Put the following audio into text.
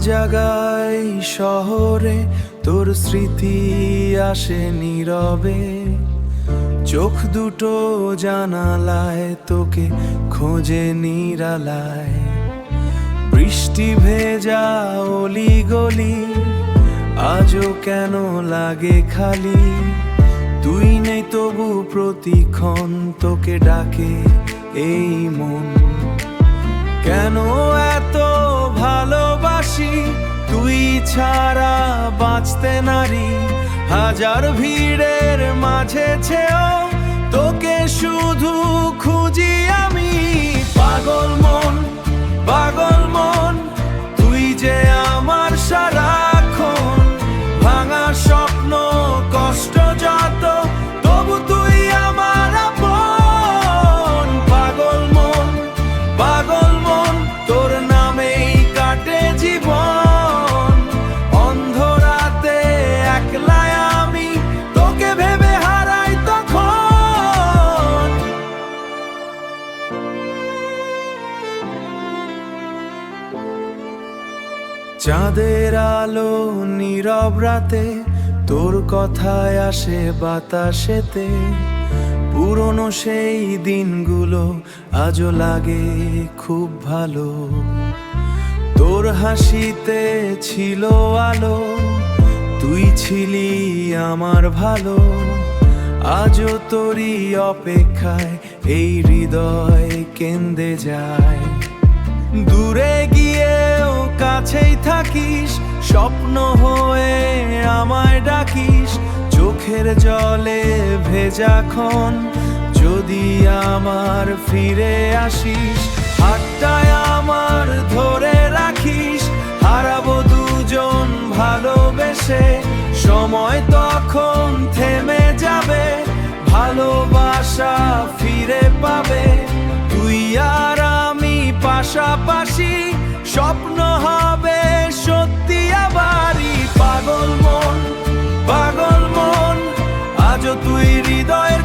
জাগায় শহরে তোর স্মৃতি আসে নীরবে, চোখ দুটো জানালায় তোকে খোঁজে নিরালায়। বৃষ্টি ভেজা অলি গলি আজও কেন লাগে খালি, তুই নেই তবু প্রতিক্ষণ তোকে ডাকে এই মন। কেন এত ভালোবাসি তুই ছাড়া বাঁচতে নারী, হাজার ভিড়ের মাঝে ছেও তোকে শুধু খুঁজি আমি। পাগল মন পাগল মন তুই যে আমার সারাক্ষণ, ভাঙা স্বপ্ন কষ্ট যত তবু তুই আমার আপন। পাগল মন তোর নামেই কাটে জীবন, অন্ধরাতে একলা আমি তোকে ভেবে হারাই তখন। চাঁদের আলো নীরব রাতে তোর কথায় আসে বাতাসেতে, পুরনো সেই দিনগুলো আজও লাগে খুব ভালো। তোর হাসিতে ছিল আলো, তুই ছিলি আমার ভালো, আজও তোরই অপেক্ষায় এই হৃদয় কেঁদে যায়। দূরে গিয়েও কাছেই থাকিস, স্বপ্ন হয়ে আমায় ডাকিস, চোখের জলে ভেজা ক্ষণ যদি আমার ফিরে আসিস। হাতটায় আমার ধরে রাখিস, হারাবো দুজন ভালোবেসে, সময় তখন থেমে যাবে, ভালোবাসা ফিরে পাবে। তুই আর আমি পাশাপাশি, স্বপ্ন হবে সত্যি আবারই। পাগল মন আজও তুই হৃদয়ের